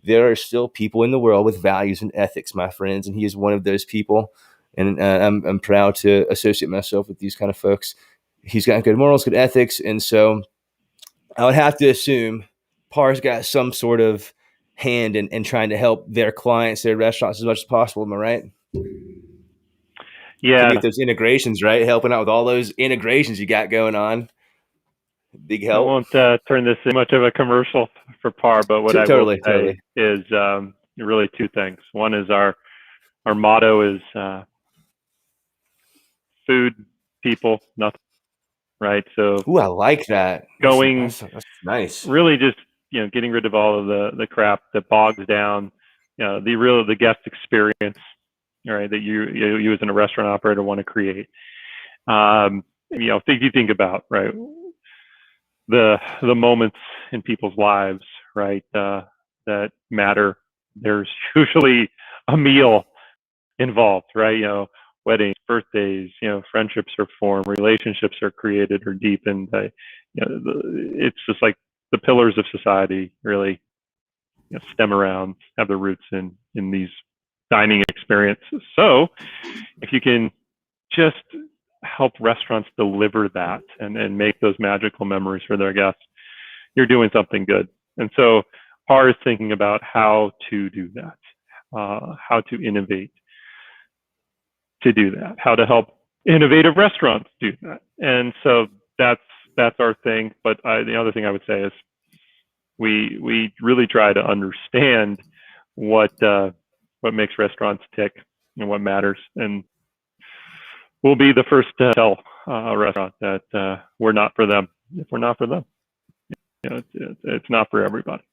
there are still people in the world with values and ethics, my friends, and he is one of those people. And I'm proud to associate myself with these kind of folks. He's got good morals, good ethics, and so I would have to assume PAR's got some sort of hand in trying to help their clients, their restaurants, as much as possible. Am I right? Yeah. With those integrations, right? Helping out with all those integrations you got going on. Big help. I won't turn this into much of a commercial for PAR, but what I will say is really two things. One is our motto is food, people, nothing. Right. So, I like that. That's nice. Really, just getting rid of all of the crap that bogs down, the guest experience, right? That you as a restaurant operator want to create. If you think about, right, the moments in people's lives, right, that matter. There's usually a meal involved, right? Weddings, birthdays, friendships are formed, relationships are created or deepened. It's just like the pillars of society really stem around, have their roots in these dining experiences. So if you can just help restaurants deliver that and make those magical memories for their guests, you're doing something good. And so PAR is thinking about how to do that, how to innovate to do that, how to help innovative restaurants do that. And so that's our thing. But the other thing I would say is we really try to understand what makes restaurants tick and what matters. And we'll be the first to tell a restaurant that we're not for them. If we're not for them, it's not for everybody.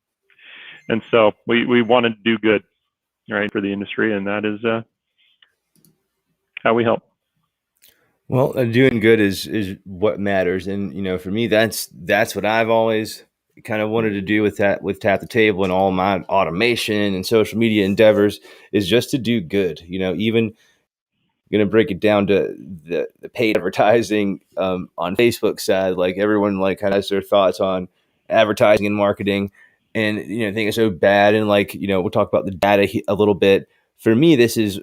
And so we want to do good, right, for the industry, and that is how we help. Well, doing good is what matters, and for me, that's what I've always kind of wanted to do with Tap the Table and all my automation and social media endeavors, is just to do good. Even going to break it down to the paid advertising on Facebook side. Like, everyone kind of has their thoughts on advertising and marketing, and think it's so bad. And we'll talk about the data a little bit. For me, this is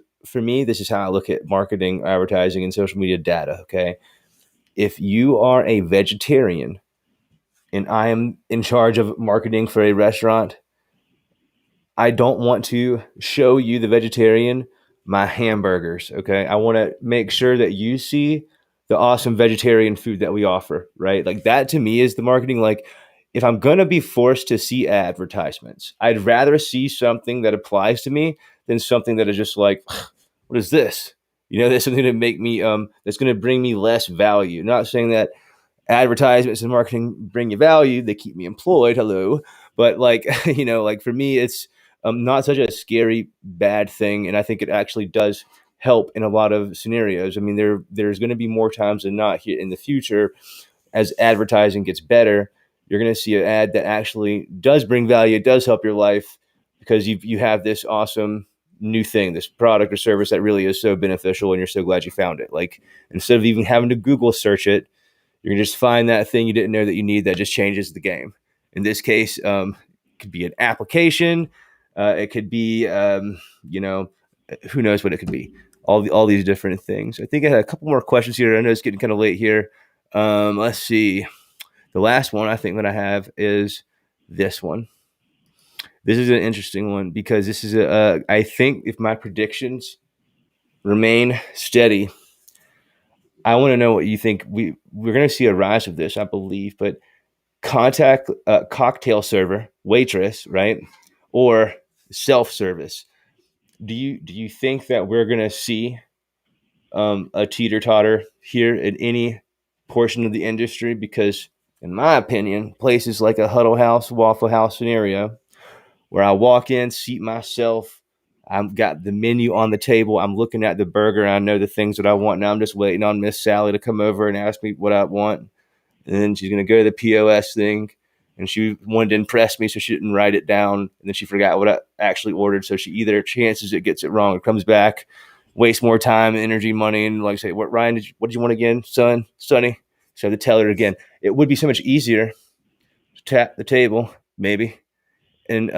how I look at marketing, advertising, and social media data. Okay, if you are a vegetarian and I am in charge of marketing for a restaurant, I don't want to show you, the vegetarian, my hamburgers. Okay, I want to make sure that you see the awesome vegetarian food that we offer. Right, that to me is the marketing. If I'm going to be forced to see advertisements, I'd rather see something that applies to me than something that is just what is this? That's something to make me, that's going to bring me less value. Not saying that advertisements and marketing bring you value. They keep me employed. Hello. But for me, it's not such a scary, bad thing. And I think it actually does help in a lot of scenarios. I mean, there's going to be more times than not here in the future as advertising gets better, you're going to see an ad that actually does bring value. It does help your life because you have this awesome new thing, this product or service that really is so beneficial, and you're so glad you found it. Like, instead of even having to Google search it, you're going to just find that thing you didn't know that you need that just changes the game. In this case, it could be an application. It could be, who knows what it could be. All these different things. I think I had a couple more questions here. I know it's getting kind of late here. Let's see. The last one I think that I have is this one. This is an interesting one because this is I think if my predictions remain steady, I want to know what you think. We're going to see a rise of this, I believe, but cocktail server, waitress, right? Or self-service. Do you think that we're going to see a teeter-totter here in any portion of the industry? Because in my opinion, places like a Huddle House, Waffle House scenario, where I walk in, seat myself, I've got the menu on the table, I'm looking at the burger, I know the things that I want. Now I'm just waiting on Miss Sally to come over and ask me what I want. And then she's going to go to the POS thing, and she wanted to impress me, so she didn't write it down. And then she forgot what I actually ordered. So she either chances it gets it wrong or comes back, wastes more time, energy, money, and like say, what Ryan, what did you want again, Sonny? So to tell her again, it would be so much easier to tap the table, maybe, and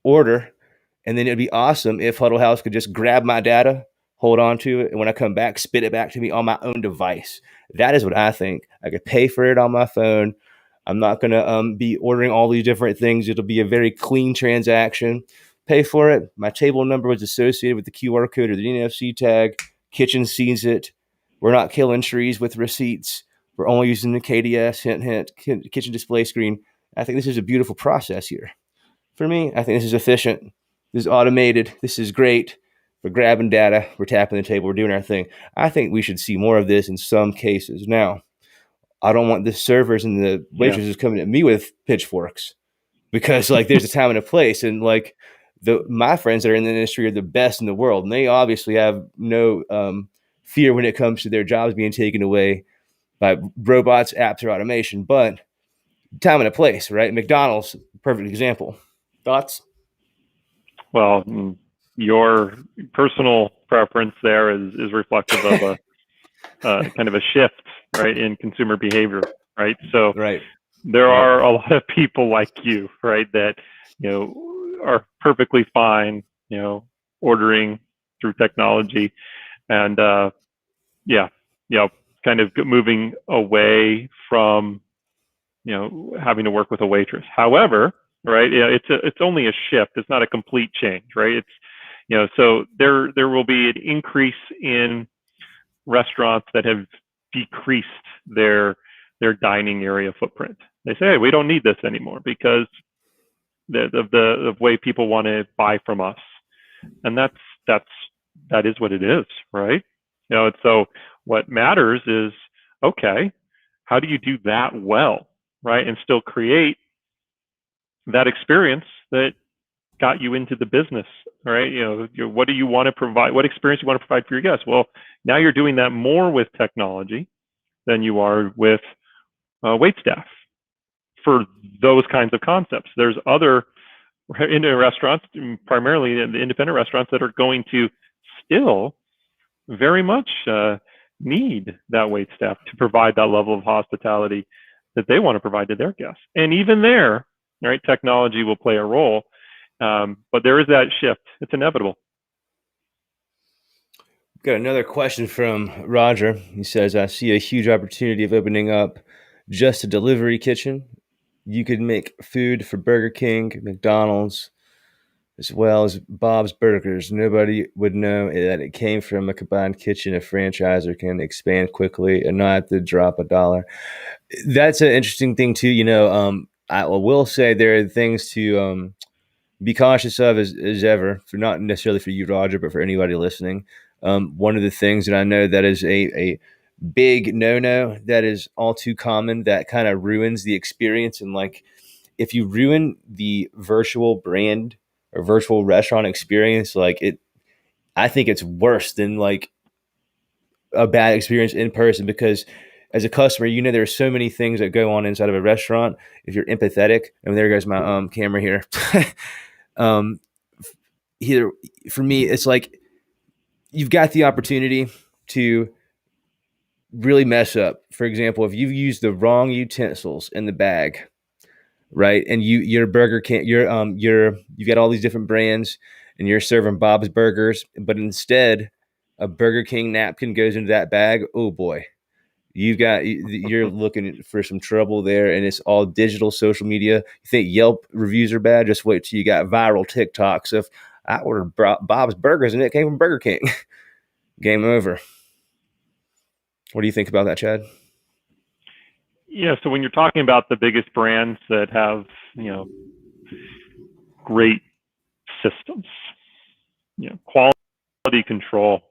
order. And then it'd be awesome if Huddle House could just grab my data, hold on to it, and when I come back, spit it back to me on my own device. That is what I think. I could pay for it on my phone. I'm not going to be ordering all these different things. It'll be a very clean transaction. Pay for it. My table number was associated with the QR code or the NFC tag. Kitchen sees it. We're not killing trees with receipts. We're only using the KDS, hint, kitchen display screen. I think this is a beautiful process here. For me, I think this is efficient. This is automated. This is great. We're grabbing data. We're tapping the table. We're doing our thing. I think we should see more of this in some cases. Now, I don't want the servers and the waitresses coming at me with pitchforks, because like there's a time and a place, and like my friends that are in the industry are the best in the world, and they obviously have no fear when it comes to their jobs being taken away by robots, apps, or automation. But time and a place, right? McDonald's, perfect example. Thoughts? Well, your personal preference there is reflective of a kind of a shift, right, in consumer behavior, right? So right. There are a lot of people like you, right, that, are perfectly fine, ordering through technology, and kind of moving away from, having to work with a waitress. However, right, it's only a shift. It's not a complete change, right? It's, so there will be an increase in restaurants that have decreased their dining area footprint. They say, hey, we don't need this anymore because the way people want to buy from us, and that is what it is, right? And so what matters is, okay, how do you do that well, right, and still create that experience that got you into the business, right? What do you want to provide? What experience you want to provide for your guests? Well, now you're doing that more with technology than you are with wait staff for those kinds of concepts. There's other restaurants, primarily the independent restaurants, that are going to still very much need that wait staff to provide that level of hospitality that they want to provide to their guests. And even there, right, technology will play a role. But there is that shift. It's inevitable. Got another question from Roger. He says, I see a huge opportunity of opening up just a delivery kitchen. You could make food for Burger King, McDonald's, as well as Bob's Burgers. Nobody would know that it came from a combined kitchen. A franchisor can expand quickly and not have to drop $1. That's an interesting thing too. I will say there are things to be cautious of as ever, for not necessarily for you, Roger, but for anybody listening. One of the things that I know that is a big no-no that is all too common, that kind of ruins the experience. And like, if you ruin the virtual brand or virtual restaurant experience, I think it's worse than like a bad experience in person, because as a customer, there are so many things that go on inside of a restaurant. If you're empathetic, and there goes my camera here. um, here for me, it's like you've got the opportunity to really mess up. For example, if you've used the wrong utensils in the bag, right, and your burger can't, you've got all these different brands, and you're serving Bob's Burgers, but instead a Burger King napkin goes into that bag. Oh boy, you're looking for some trouble there, and it's all digital social media. You think Yelp reviews are bad? Just wait till you got viral TikToks of I ordered Bob's Burgers and it came from Burger King. Game over. What do you think about that, Chad? Yeah, so when you're talking about the biggest brands that have, great systems, quality control,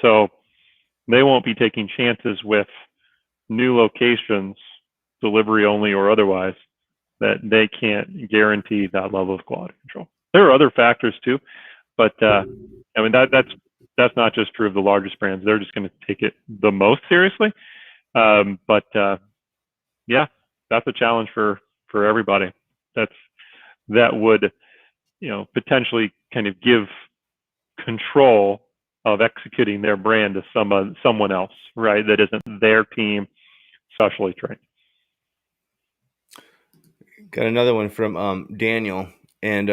so they won't be taking chances with new locations, delivery only or otherwise, that they can't guarantee that level of quality control. There are other factors too, but that's not just true of the largest brands. They're just going to take it the most seriously. But that's a challenge for everybody. That would, potentially kind of give control of executing their brand to someone else, right? That isn't their team, specially trained. Got another one from Daniel, and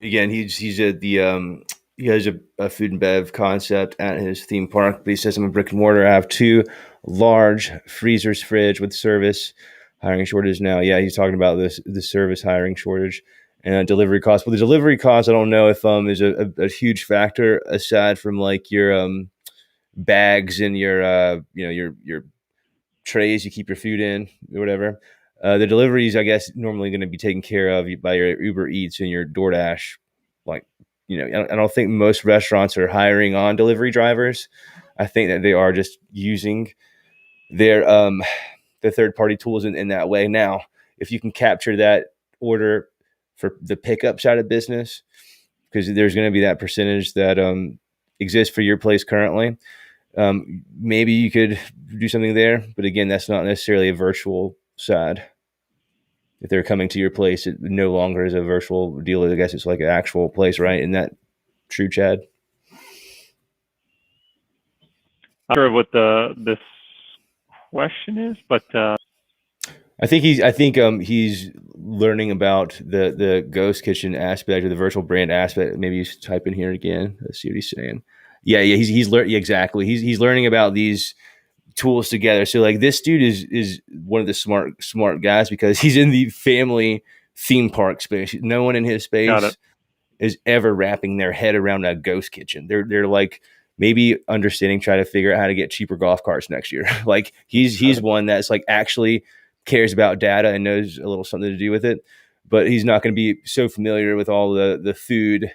again, he's at the he has a food and bev concept at his theme park, but he says, I'm a brick and mortar. I have 2 large freezers, fridge with service, hiring shortage now. Yeah, he's talking about the service hiring shortage and delivery costs. Well, the delivery costs, I don't know if is a huge factor aside from like your bags and your your trays you keep your food in or whatever. The deliveries, I guess, normally going to be taken care of by your Uber Eats and your DoorDash. Like, I don't think most restaurants are hiring on delivery drivers. I think that they are just using their the third-party tools in that way. Now, if you can capture that order for the pickup side of business, because there's going to be that percentage that exists for your place currently, maybe you could do something there. But again, that's not necessarily a virtual side. If they're coming to your place, it no longer is a virtual deal. I guess it's like an actual place, right? Isn't that true, Chad? I'm not sure what this question is, but I think he's learning about the ghost kitchen aspect or the virtual brand aspect. Maybe he's typing here again. Let's see what he's saying. Yeah, he's learning exactly. He's learning about these tools together. So like this dude is one of the smart guys, because he's in the family theme park space. No one in his space is ever wrapping their head around a ghost kitchen. They're like maybe understanding, try to figure out how to get cheaper golf carts next year. Like he's one that's like actually cares about data and knows a little something to do with it, but he's not going to be so familiar with all the food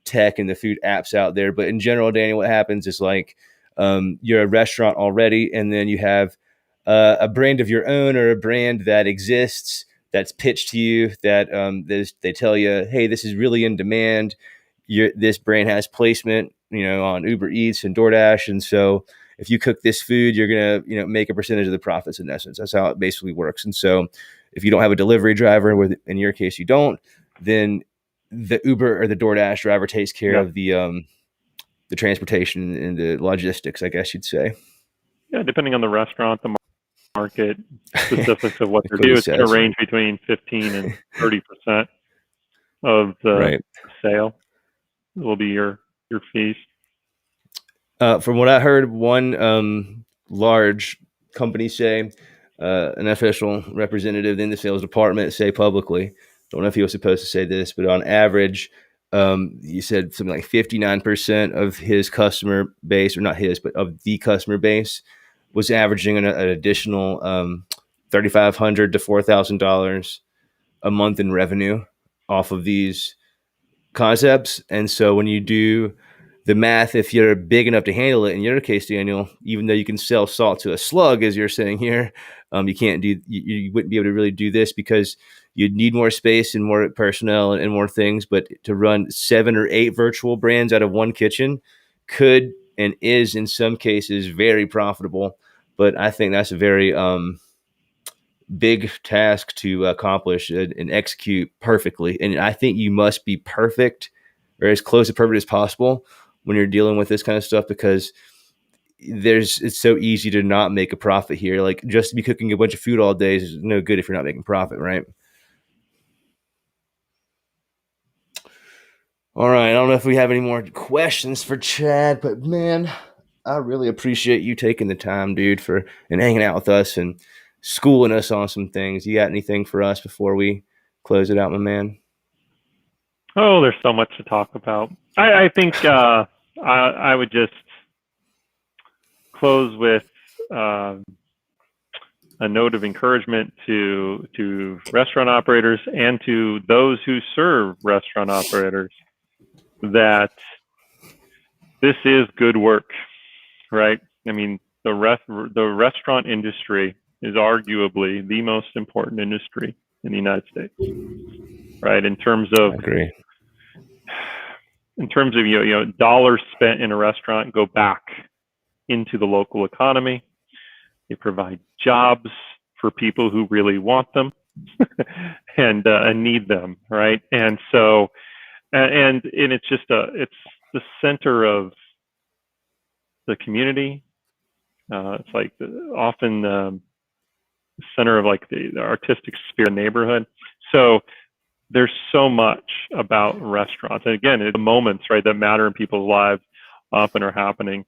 tech and the food apps out there. But in general, Daniel, what happens is like you're a restaurant already, and then you have a brand of your own or a brand that exists that's pitched to you that they tell you, hey, this is really in demand. This brand has placement, on Uber Eats and DoorDash, and so if you cook this food, you're gonna make a percentage of the profits. In essence, that's how it basically works. And so if you don't have a delivery driver, in your case you don't, then the Uber or the DoorDash driver takes care of the transportation and the logistics, I guess you'd say. Yeah, depending on the restaurant, the market specifics of what they're doing, it's going to range between 15 and 30% of the sale will be your fees. From what I heard, one large company say, an official representative in the sales department say publicly, don't know if he was supposed to say this, but on average, you said something like 59% of his customer base, or not his, but of the customer base, was averaging an additional $3,500 to $4,000 a month in revenue off of these concepts. And so when you do the math, if you're big enough to handle it, in your case, Daniel, even though you can sell salt to a slug, as you're saying here, you can't do, you wouldn't be able to really do this because you'd need more space and more personnel and more things. But to run 7 or 8 virtual brands out of one kitchen could and is in some cases very profitable. But I think that's a very big task to accomplish and execute perfectly. And I think you must be perfect or as close to perfect as possible when you're dealing with this kind of stuff, because it's so easy to not make a profit here. Like, just to be cooking a bunch of food all day is no good if you're not making profit, right? All right. I don't know if we have any more questions for Chad, but man, I really appreciate you taking the time, dude, and hanging out with us and schooling us on some things. You got anything for us before we close it out, my man? Oh, there's so much to talk about. I think I would just close with a note of encouragement to restaurant operators and to those who serve restaurant operators that this is good work, right? I mean, the restaurant industry is arguably the most important industry in the United States, right? In terms of dollars spent in a restaurant go back into the local economy. They provide jobs for people who really want them and need them, right? And so, and it's just it's the center of the community. It's like often the center of like the artistic sphere of the neighborhood. So there's so much about restaurants. And again, it's the moments, right, that matter in people's lives often are happening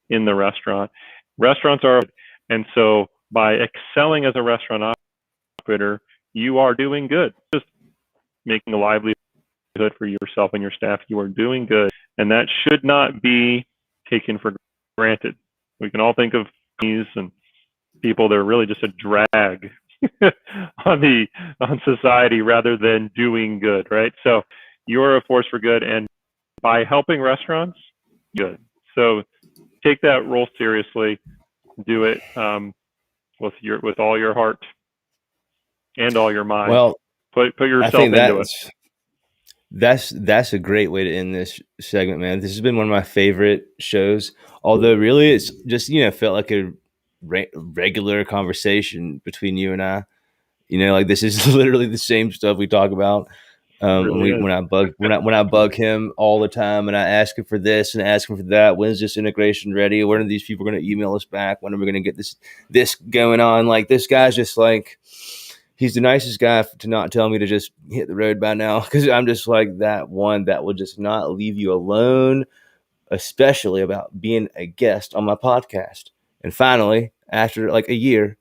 in the restaurant. Restaurants are, and so by excelling as a restaurant operator, you are doing good. Just making a livelihood for yourself and your staff, you are doing good. And that should not be taken for granted. We can all think of companies and people that are really just a drag on society rather than doing good, right? So you're a force for good, and by helping restaurants, good. So take that role seriously. Do it with all your heart and all your mind. Well, put yourself into it. That's a great way to end this segment, man. This has been one of my favorite shows. Although really, it's just felt like a regular conversation between you and I. Like, this is literally the same stuff we talk about. When I bug him all the time and I ask him for this and ask him for that, when's this integration ready? When are these people going to email us back? When are we going to get this going on? Like, this guy's just like, he's the nicest guy to not tell me to just hit the road by now, because I'm just like that one that will just not leave you alone, especially about being a guest on my podcast. And finally, after like a year,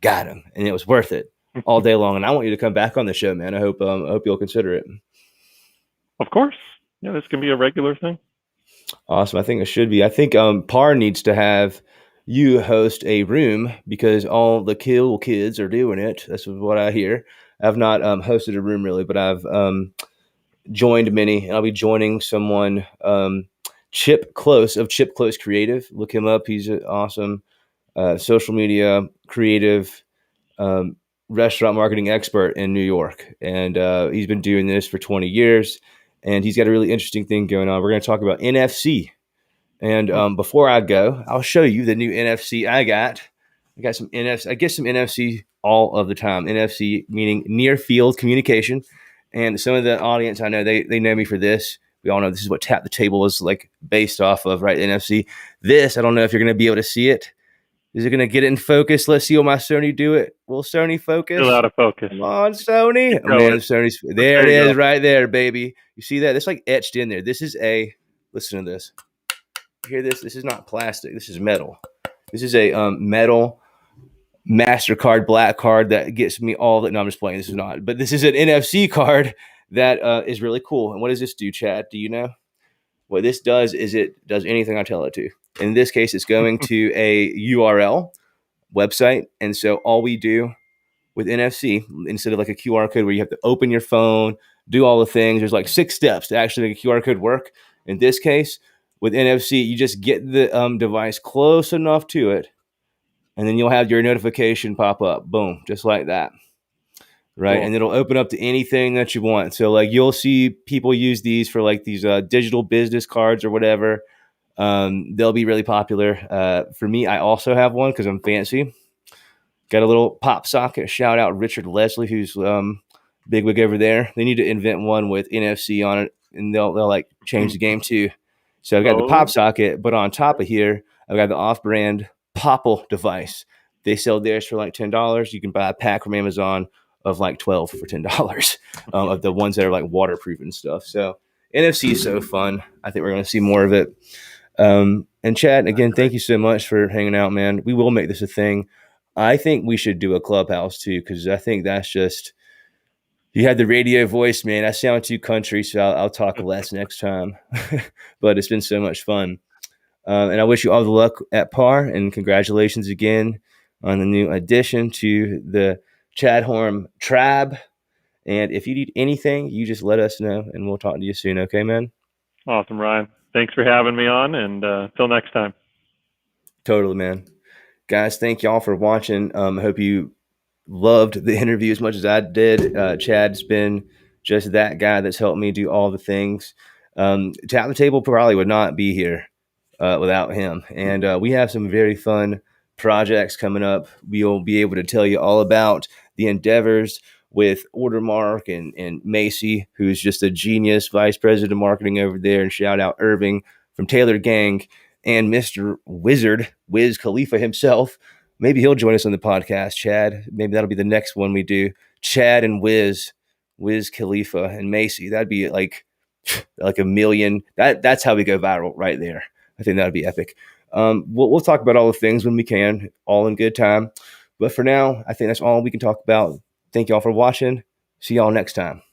got him, and it was worth it all day long. And I want you to come back on the show, man. I hope you'll consider it. Of course. Yeah, this can be a regular thing. Awesome. I think it should be. I think PAR needs to have you host a room, because all the cool kids are doing it. That's what I hear. I've not hosted a room really, but I've joined many, and I'll be joining someone, Chip Close of Chip Close Creative. Look him up. He's an awesome social media creative restaurant marketing expert in New York. And he's been doing this for 20 years, and he's got a really interesting thing going on. We're going to talk about NFC. And before I go, I'll show you the new NFC I got. I got some NFC. I get some NFC all of the time. NFC meaning near field communication. And some of the audience, I know they know me for this. We all know this is what Tap the Table is like based off of, right? NFC. This, I don't know if you're going to be able to see it. Is it going to get it in focus? Let's see how my Sony do it. Will Sony focus? Still out of focus. Come on, Sony. Oh, man, Sony's there. It is right there, baby. You see that? It's like etched in there. This is listen to this. Hear this? This is not plastic. This is metal. This is a metal MasterCard black card that gets me all that. No, I'm just playing. This is not. But this is an NFC card that is really cool. And what does this do, Chad? Do you know? What this does is it does anything I tell it to. In this case, it's going to a URL website. And so all we do with NFC, instead of like a QR code where you have to open your phone, do all the things, there's like 6 steps to actually make a QR code work. In this case, with NFC, you just get the device close enough to it, and then you'll have your notification pop up. Boom, just like that. Right. Cool. And it'll open up to anything that you want. So like you'll see people use these for like these digital business cards or whatever. They'll be really popular. For me, I also have one because I'm fancy. Got a little pop socket. Shout out Richard Leslie, who's bigwig over there. They need to invent one with NFC on it, and they'll like change the game too. So I've got the pop socket, but on top of here, I've got the off-brand Popple device. They sell theirs for like $10. You can buy a pack from Amazon of like 12 for $10 of the ones that are like waterproof and stuff. So NFC is so fun. I think we're going to see more of it. And Chad, again, thank you so much for hanging out, man. We will make this a thing. I think we should do a clubhouse too, because I think that's just, you had the radio voice, man. I sound too country, so I'll talk less next time. But it's been so much fun. And I wish you all the luck at par, and congratulations again on the new addition to the Chad Horn Tribe. And if you need anything, you just let us know, and we'll talk to you soon. Okay, man? Awesome, Ryan. Thanks for having me on, and until next time. Totally, man. Guys, thank y'all for watching. I hope you loved the interview as much as I did. Chad's been just that guy that's helped me do all the things. Tap the Table probably would not be here without him. And we have some very fun projects coming up. We'll be able to tell you all about the endeavors with Ordermark and Macy, who's just a genius vice president of marketing over there. And shout out Irving from Taylor Gang and Mr. Wizard, Wiz Khalifa himself. Maybe he'll join us on the podcast, Chad. Maybe that'll be the next one we do. Chad and Wiz Khalifa and Macy. That'd be like a million. That's how we go viral right there. I think that'd be epic. We'll talk about all the things when we can, all in good time. But for now, I think that's all we can talk about. Thank y'all for watching. See y'all next time.